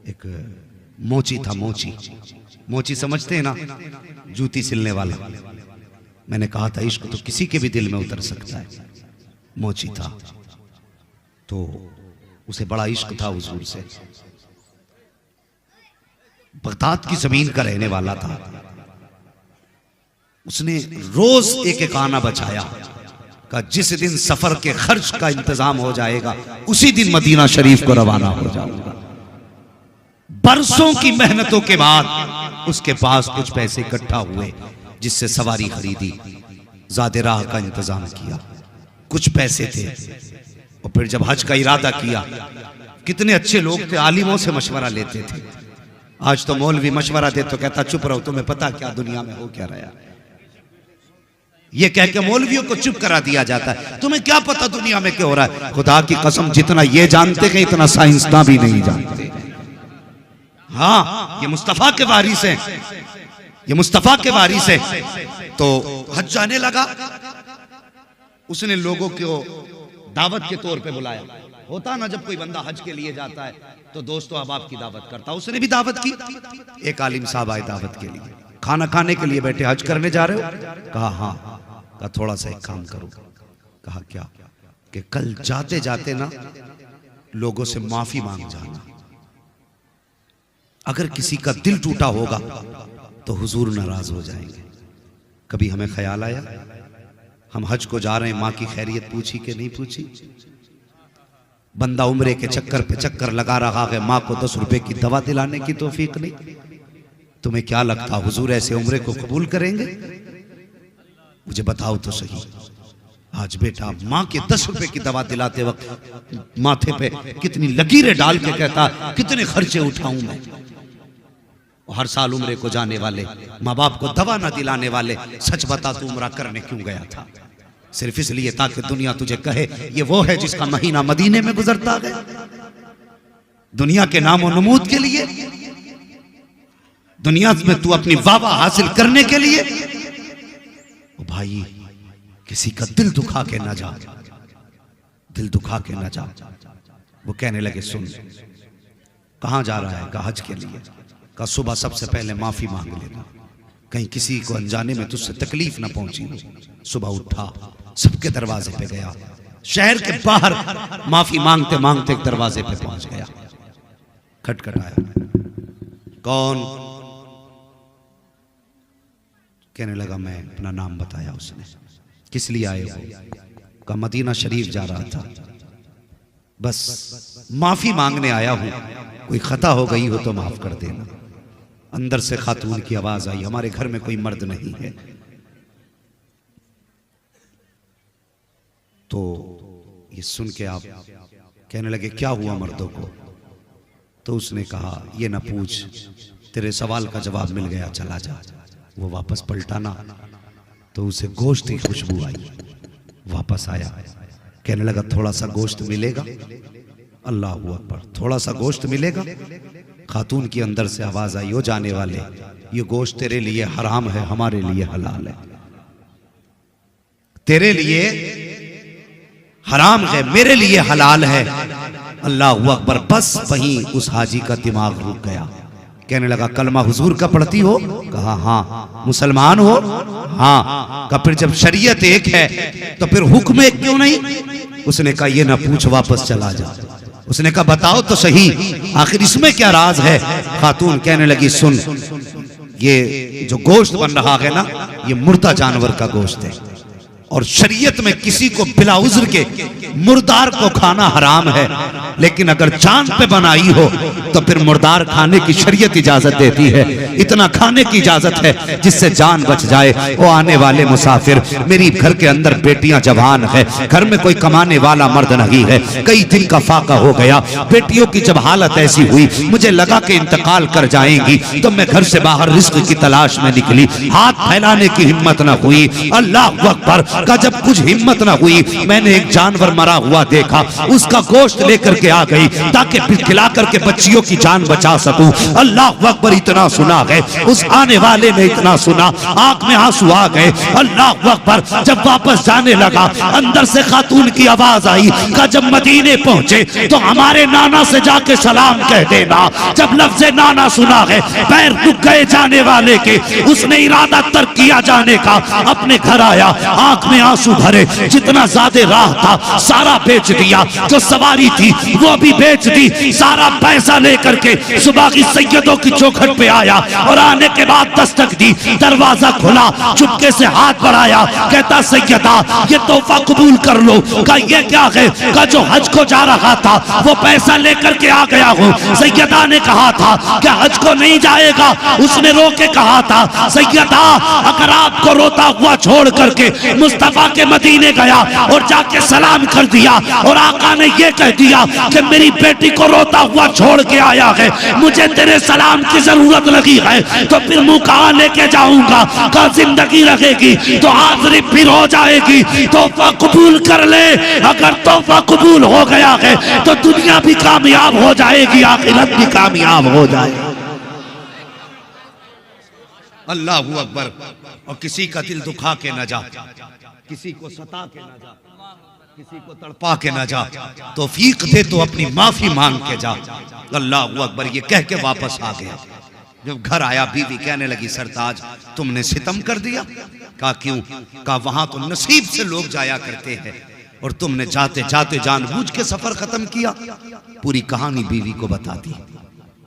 एक मोची था, मोची मोची समझते हैं ना, जूती सिलने वाला। मैंने कहा था इश्क तो किसी के भी दिल में उतर सकता है। मोची था तो उसे बड़ा इश्क था हुजूर से। बगदाद की जमीन का रहने वाला था। उसने रोज एक एक आना बचाया का जिस दिन सफर के खर्च का इंतजाम हो जाएगा उसी दिन मदीना शरीफ को रवाना हो जाऊंगा। बरसों की मेहनतों के बाद उसके पास कुछ पैसे इकट्ठा हुए जिससे सवारी खरीदी, ज़ादे राह का इंतजाम किया, कुछ पैसे थे। और फिर जब हज का इरादा किया, कितने अच्छे लोग थे, आलिमों से मशवरा लेते थे। आज तो मौलवी मशवरा दे तो कहता चुप रहो, तुम्हें पता क्या दुनिया में हो क्या रहा। ये कह के मौलवियों को चुप करा दिया जाता है, तुम्हें क्या पता दुनिया में क्या हो रहा है। खुदा की कसम जितना ये जानते हैं इतना साइंसदान भी नहीं जानते। हाँ, ये मुस्तफा के वारिस हैं, ये मुस्तफा के वारिस हैं। तो हज जाने लगा, उसने लोगों को दावत के तौर पे बुलाया। होता ना जब कोई बंदा हज के लिए जाता है तो दोस्तों अहबाब की दावत करता, उसने भी दावत की। एक आलिम साहब आए दावत के लिए, खाना खाने के लिए बैठे। हज करने जा रहे हो? कहा हाँ। कहा थोड़ा सा एक काम करो। कहा क्या? कि कल जाते जाते ना लोगों से माफी मांग जाना। अगर किसी का दिल टूटा होगा तो हुजूर नाराज हो जाएंगे। कभी हमें ख्याल आया हम हज को जा रहे हैं, माँ की खैरियत पूछी कि नहीं पूछी? बंदा उम्रे के चक्कर पे चक्कर लगा रहा है, माँ को 10 रुपए की दवा दिलाने की तौफीक नहीं। तुम्हें क्या लगता हुजूर ऐसे उम्रे को कबूल करेंगे? मुझे बताओ तो सही। आज बेटा माँ के 10 रुपए की दवा दिलाते वक्त माथे पे कितनी लकीरें डाल के कहता कितने खर्चे उठाऊं मैं। हर साल उम्रे को जाने वाले, माँ बाप को दवा ना दिलाने वाले, सच बता तू उम्रा करने क्यों गया था? सिर्फ इसलिए ताकि दुनिया तुझे कहे ये वो है जिसका महीना मदीने में गुजरता है। दुनिया के नामो नमूद के लिए, दुनिया में तू अपनी वाह हासिल करने के लिए। ओ भाई किसी का दिल दुखा के ना जा, दिल दुखा के ना जा। वो कहने लगे सुन कहां जा रहा है? कहा हज के लिए। कहा सुबह सबसे पहले माफी मांग लेना, कहीं किसी को अनजाने में तुझसे तकलीफ ना पहुंची। सुबह उठा, सबके दरवाजे पे गया, शहर के बाहर माफी मांगते मांगते एक दरवाजे पे पहुंच गया। खटखटाया, कौन? कहने लगा मैं। अपना नाम बताया उसने। किस लिए आए हो? का मदीना शरीफ जा रहा था, बस माफी मांगने आया हूं, कोई खता हो गई हो तो माफ कर देना। अंदर से खातून की आवाज आई, हमारे घर में कोई मर्द नहीं है। तो ये सुन के आप कहने लगे क्या हुआ मर्दों को? तो उसने कहा ये ना पूछ, तेरे सवाल का जवाब मिल गया, चला जा। वो वापस पलटा ना तो उसे गोश्त की खुशबू आई। वापस आया, कहने लगा थोड़ा सा गोश्त मिलेगा? अल्लाह अकबर, थोड़ा सा गोश्त मिलेगा? खातून की अंदर से आवाज आई, ओ जाने वाले ये गोश्त तेरे लिए हराम है, हमारे लिए हलाल है। तेरे लिए हराम है, मेरे लिए हलाल है। अल्लाह अकबर। बस वहीं उस हाजी का दिमाग रुक गया। कहने लगा कलमा हुजूर का पढ़ती हो? कहा हाँ। मुसलमान हो? हाँ। कहा फिर जब शरीयत एक है तो फिर हुक्म एक क्यों नहीं? उसने कहा ये ना पूछ, वापस चला जा। उसने कहा बताओ तो सही आखिर इसमें क्या राज है? खातून कहने लगी सुन, ये जो गोश्त बन रहा है ना ये मुर्दा जानवर का गोश्त है, और शरीयत में किसी को बिला उज्र के मुर्दार को खाना हराम है, लेकिन अगर जान पे बनाई हो तो फिर मुर्दार खाने की शरीयत इजाजत देती है। इतना खाने की इजाजत है जिससे जान बच जाए। वो आने वाले मुसाफिर, मेरी घर के अंदर बेटियां जवान है, घर में कोई कमाने वाला मर्द नहीं है, कई दिन का फाका हो गया। बेटियों की जब हालत ऐसी हुई मुझे लगा कि इंतकाल कर जाएंगी, तो मैं घर से बाहर रिस्क की तलाश में निकली। हाथ फैलाने की हिम्मत न हुई। अल्लाह अकबर का जब कुछ हिम्मत न हुई मैंने एक जानवर मरा हुआ देखा, उसका गोश्त लेकर के आ गई ताकि खिला करके बच्चियों की जान बचा सकूं। अल्लाह अकबर, इतना सुना है, उस आने वाले ने इतना सुना, आंख में आंसू आ गए। अल्लाह अकबर, जब वापस जाने लगा अंदर से खातून की आवाज आई, का जब मदीने पहुंचे तो हमारे नाना से जाके सलाम कह देना। जब लफ्ज़ नाना सुना है, पैर रुक गए जाने वाले के, उसने इरादा तर्क किया जाने का, अपने घर आया, आंख में आंसू भरे, जितना ज्यादा राह था सारा बेच दिया, जो सवारी थी वो भी बेच दी, सारा पैसा लेकर के सुबह की सैयदों की चौखट पे आया और आने के बाद दस्तक दी, दरवाजा खुला, चुपके से हाथ बढ़ाया, कहता सैयदा ये तोहफा कबूल कर लो। का ये क्या है? का जो हज को जा रहा था वो पैसा लेकर के आ गया हूँ। सैयदा ने कहा था क्या हज को नहीं जाएगा? उसने रो के कहा था सैयदा अगर आपको रोता हुआ छोड़ करके मुस्तफा के मदीने गया और जाके सलाम कर दिया और आका ने ये कह दिया कि मेरी बेटी को रोता हुआ छोड़ के आया है, मुझे तेरे सलाम की जरूरत लगी है, तो फिर मुंह कहां लेके जाऊंगा? का जिंदगी रहेगी तो हाजिरी फिर हो जाएगी, तोहफा कबूल कर ले। अगर तोहफा कबूल हो गया है तो दुनिया भी कामयाब हो जाएगी, आखिरत भी कामयाब हो जाएगी। अल्लाह अकबर। और किसी का दिल दुखा के न जा, किसी को सता के न जा, किसी को तड़पा के न जा, तौफीक दे तो अपनी माफी मांग के जा। अल्लाह अकबर, ये कह के वापस आ गया। जब घर आया बीवी कहने लगी सरताज तुमने सितम कर दिया। कहा क्यों? कहा वहां तो नसीब से लोग जाया करते हैं और तुमने जाते जाते जानबूझ के सफर खत्म किया। पूरी कहानी बीवी को बता दी,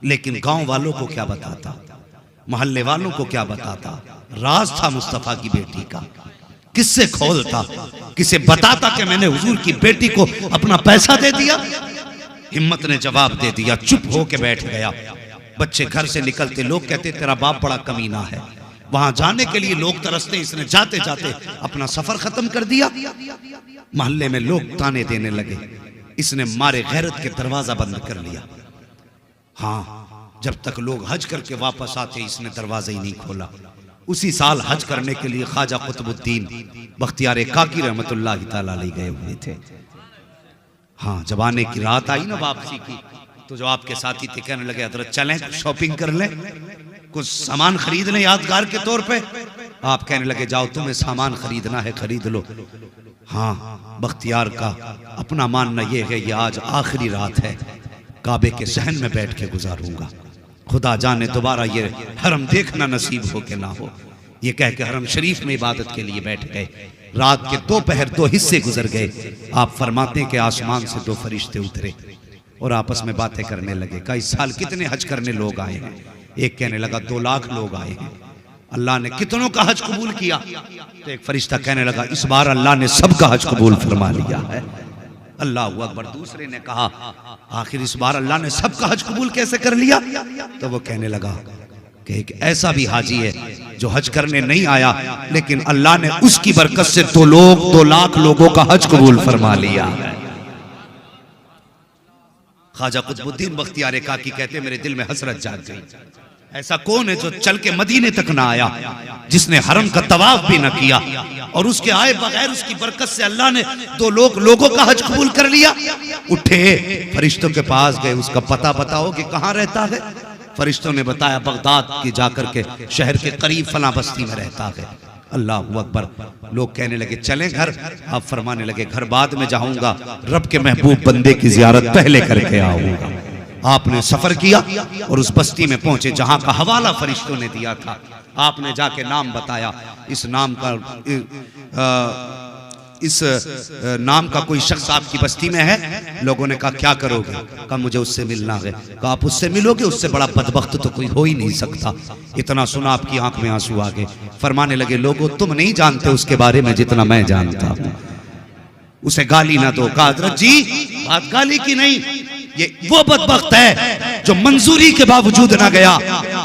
लेकिन गांव वालों को क्या बताता, मोहल्ले वालों को क्या बताता? राज था मुस्तफा की बेटी का, किससे खोलता, किसे बताता कि मैंने हुजूर की बेटी को अपना पैसा दे दिया? हिम्मत ने जवाब दे दिया, चुप होके बैठ गया। बच्चे घर से निकलते लोग कहते तेरा बाप बड़ा कमीना है, वहां जाने के लिए लोग तरसते, इसने जाते जाते अपना सफर खत्म कर दिया। मोहल्ले में लोग ताने देने लगे, इसने मारे गैरत के दरवाजा बंद कर लिया। हाँ, जब तक लोग हज करके वापस आते इसने दरवाजा ही नहीं खोला। उसी साल हज करने के लिए ख्वाजा कुतुबुद्दीन बख्तियार काकी रहमतुल्लाह तआला अलैह गए हुए थे। हाँ, जब आने की रात आई ना वापसी की, तो जो आपके साथी थे कहने लगे हजरत चलें शॉपिंग कर लें, कुछ सामान खरीद लें यादगार के तौर पे। आप कहने लगे जाओ तुम्हें सामान खरीदना है खरीद लो। हाँ, बख्तियार का अपना मानना यह है ये आज आखिरी रात है, काबे के सहन में बैठ के गुजारूंगा, खुदा जाने दोबारा ये हरम देखना नसीब हो के ना हो। ये कह के हरम शरीफ में इबादत के लिए बैठ गए। रात के दोपहर 2 हिस्से गुजर गए। आप फरमाते हैं कि आसमान से 2 फरिश्ते उतरे और आपस में बातें करने लगे। कहा इस साल कितने हज करने लोग आए हैं? एक कहने लगा 2 लाख लोग आए हैं। अल्लाह ने कितनों का हज कबूल किया? तो एक फरिश्ता कहने लगा इस बार अल्लाह ने सबका हज कबूल फरमा लिया है। अल्लाह अकबर। दूसरे ने कहा आखिर इस बार अल्लाह ने सबका हज कबूल कैसे कर लिया? तो वो कहने लगा कि एक ऐसा भी हाजी है जो हज करने नहीं आया, लेकिन अल्लाह ने उसकी बरकत से 2 लाख लोगों का हज कबूल फरमा लिया। ख्वाजा कुतुबुद्दीन बख्तियार काकी कहते मेरे दिल में हसरत जाग गई। ऐसा कौन है जो चल के मदीने तक ना आया, जिसने हरम का तवाफ भी ना किया, और उसके आए बगैर उसकी बरकत से अल्लाह ने 2 लोगों का हज कबूल कर लिया। उठे फरिश्तों के पास गए, उसका पता बताओ कि कहाँ रहता है? फरिश्तों ने बताया बगदाद की जाकर के शहर के करीब फला बस्ती में रहता है। अल्लाह अकबर। लोग कहने लगे चलें घर। आप फरमाने लगे घर बाद में जाऊंगा, रब के महबूब बंदे की जियारत पहले करके आऊंगा। आपने सफर किया और उस बस्ती में पहुंचे जहां का हवाला फरिश्तों ने दिया था। आपने जाके नाम बताया, इस नाम का इस नाम का कोई शख्स आपकी बस्ती में है। लोगों ने कहा क्या करोगे? कहा मुझे उससे मिलना है। कहा आप उससे मिलोगे? उससे बड़ा बदबख्त तो कोई हो ही नहीं सकता। इतना सुना आपकी आंख में आंसू आ गए। फरमाने लगे लोगों तुम नहीं जानते उसके बारे में जितना मैं जानता हूं। उसे गाली ना दो। कहा हजरत जी बात गाली की नहीं, ये वो बदबख्त है जो मंजूरी के बावजूद ना गया,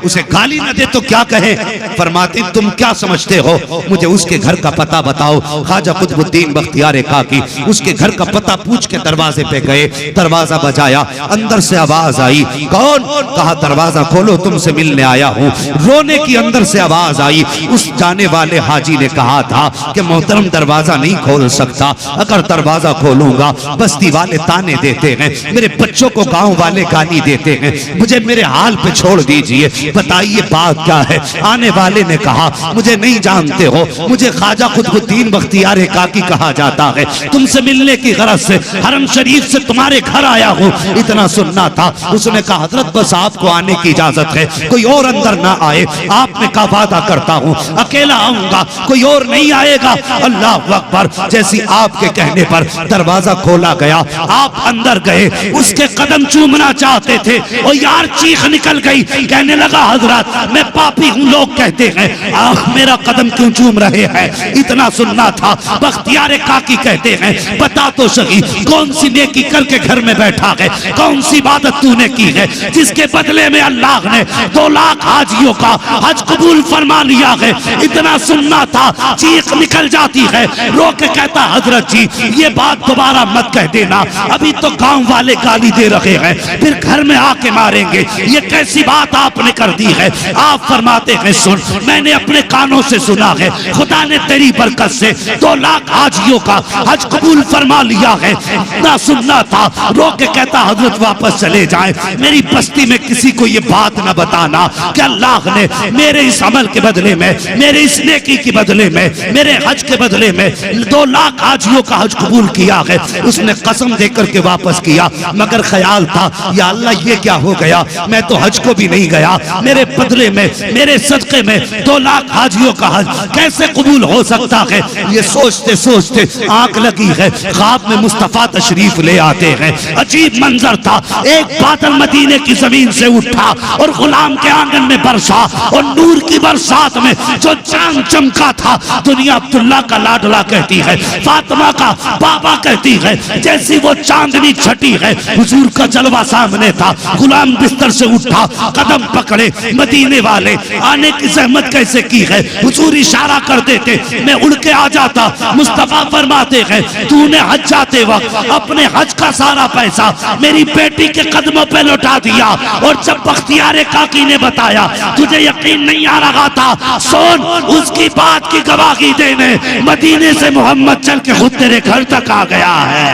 उसे गाली न दे तो क्या कहे। फरमाते तुम क्या समझते हो, मुझे उसके घर का पता बताओ। ख्वाजा कुतुबुद्दीन बख्तियार काकी उसके घर का पता पूछ के दरवाजे पे गए। दरवाजा बजाया, अंदर से आवाज आई। कौन? कहा दरवाजा खोलो, तुमसे मिलने आया हूँ। रोने की अंदर से आवाज आई। उस जाने वाले हाजी ने कहा था कि मोहतरम दरवाजा नहीं खोल सकता, अगर दरवाजा खोलूंगा बस्ती वाले ताने देते हैं, मेरे बच्चों को गांव वाले गाली देते हैं, मुझे मेरे हाल पे छोड़ दीजिए, बताइए बात क्या है। आने वाले ने कहा मुझे नहीं जानते हो, मुझे ख्वाजा कुतुबुद्दीन बख्तियार काकी कहा जाता है, तुमसे मिलने की गरज से हरम शरीफ से तुम्हारे घर आया हूँ। इतना सुनना था। उसने कहा हजरत बस आपको आने की इजाजत है, कोई और अंदर ना आए। आपने कहा वादा करता हूँ अकेला आऊंगा, कोई और नहीं आएगा। अल्लाह अकबर। जैसी आपके कहने पर दरवाजा खोला गया, आप अंदर गए, उसके कदम चूमना चाहते थे और यार चीख निकल गई। कहने लगा हजरत मैं पापी हूँ, लोग कहते हैं आप मेरा कदम क्यों चूम रहे हैं। इतना सुनना था। बख्तियार काकी कहते हैं बता तो सही कौन सी नेकी करके घर में बैठा है, कौन सी इबादत तूने की है जिसके बदले में अल्लाह ने 2 लाख हाजियों का हज कबूल फरमा लिया है। इतना सुनना था। चीख निकल जाती है। रो के कहता हजरत जी ये बात दोबारा मत कह देना, अभी तो गांव वाले गाली दे रहे हैं, फिर घर में आके मारेंगे, ये कैसी बात आपने कर दी है। आप फरमाते हैं सुन, मैंने अपने कानों से सुना है, खुदा ने तेरी बरकत से 2 लाख हाजियों का हज कबूल फरमा लिया है। इतना सुनना था। रो के कहता हजरत वापस चले जाएं, मेरी बस्ती में किसी को ये बात न बताना कि अल्लाह ने मेरे इस अमल के बदले में, मेरे इस नेकी के बदले में, मेरे हज के बदले में 2 लाख हाजियों का हज कबूल किया है। उसने कसम देकर के वापस किया, मगर ख्याल था या अल्लाह ये क्या हो गया, मैं तो हज को भी नहीं गया, मेरे बदले में, मेरे सदके में 2 लाख हाजियों का हज कैसे कबूल हो सकता है। ये सोचते सोचते आंख लगी है। ख्वाब में मुस्तफा तशरीफ ले आते हैं। अजीब मंजर था। एक बादल मदीने की जमीन से उठा और गुलाम के आंगन में बरसा और नूर की बरसात में जो चांद चमका था, दुनिया अब्दुल्ला का लाडला कहती है, फातिमा का बाबा कहती है, जैसी वो चांदनी छटी है हुजूर का जलवा सामने था। गुलाम बिस्तर से उठा, कदम पकड़े, मदीने वाले आने की जहमत कैसे की है। हुजूर इशारा कर देते, मैं उड़ के आ जाता। मुस्तफा फरमाते हैं तूने हज जाते वक्त अपने हज का सारा पैसा मेरी बेटी के कदमों पे लौटा दिया, और जब बख्तियार काकी ने बताया तुझे यकीन नहीं आ रहा था, सोन उसकी बात की गवाही देने मदीने से मोहम्मद चल के खुद तेरे घर तक आ गया है।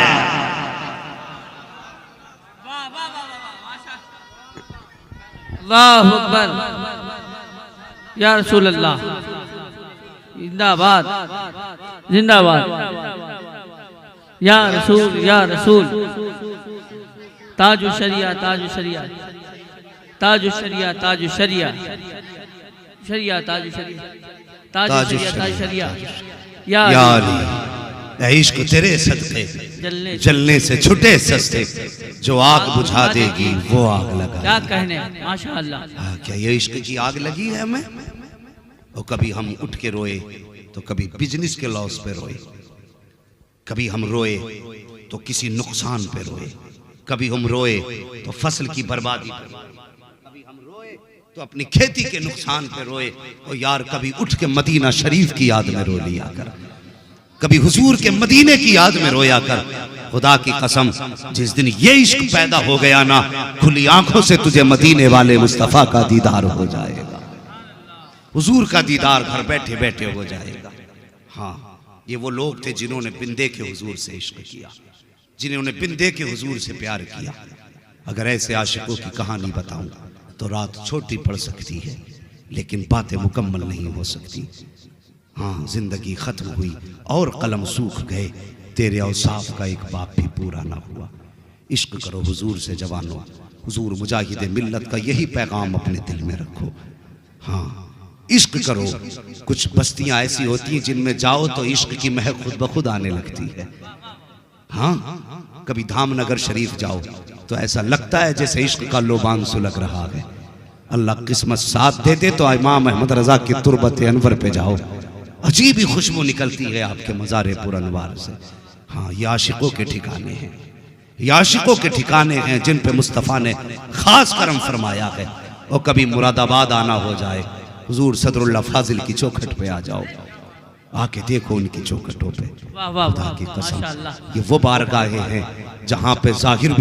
अल्लाहु अकबर, या रसूल अल्लाह, जिंदाबाद जिंदाबाद, या रसूल या रसूल। ताजु शरिया ताजु शरिया ताजु शरिया ताजु शरिया शरिया ताजु शरिया ताजु शरिया ताजु शरिया। या इश्क तेरे सदके जलने से छुटे सस्ते, जो आग बुझा देगी वो आग लगा। क्या कहने, माशाअल्लाह। क्या ये इश्क की आग लगी है हमें। और कभी हम उठ के रोए तो कभी बिजनेस के लॉस पे रोए, कभी हम रोए तो किसी नुकसान पे रोए, कभी हम रोए तो फसल की बर्बादी पे, कभी हम रोए तो अपनी खेती के नुकसान पे रोए। और यार कभी उठ के मदीना शरीफ की याद में रो लिया कर, कभी हुजूर के मदीने की याद में रोया कर। खुदा की कसम जिस दिन ये इश्क पैदा हो गया ना, खुली आंखों से तुझे मदीने वाले मुस्तफा का दीदार हो जाएगा, हुजूर का दीदार घर बैठे बैठे हो जाएगा। हाँ, ये वो लोग थे जिन्होंने बिंदे के हुजूर से इश्क किया, जिन्होंने बिंदे के हुजूर से प्यार किया। अगर ऐसे आशिकों की कहानी बताऊं तो रात छोटी पड़ सकती है, लेकिन बातें मुकम्मल नहीं हो सकती। हाँ, जिंदगी खत्म हुई और कलम सूख गए, तेरे औसाफ का एक बाप भी पूरा ना हुआ। इश्क करो हुजूर से जवानों, हुजूर मुजाहिद मिल्लत का यही पैगाम अपने दिल में रखो। हाँ, इश्क करो। कुछ बस्तियां ऐसी होती हैं जिनमें जाओ तो इश्क की महक खुद ब खुद आने लगती है। हाँ, कभी धामनगर शरीफ जाओ तो ऐसा लगता है जैसे इश्क का लोबान सुलग रहा है। अल्लाह किस्मत साथ दे दे तो इमाम अहमद रजा की तुरबत अनवर पे जाओ, अजीब ही खुशबू निकलती है आपके मज़ारे पुरअनवार से। हाँ, ये आशिकों के ठिकाने हैं, ये आशिकों के ठिकाने हैं जिन पे मुस्तफ़ा ने खास करम फरमाया है। और कभी मुरादाबाद आना हो जाए, हुजूर सदरुल्लाह फाजिल की चौखट पे आ जाओ, आके देखो उनकी चौखटों पे। वाह वाह खुदा की कसम, माशाअल्लाह। ये वो बारगाहें हैं जहां पे जाहिर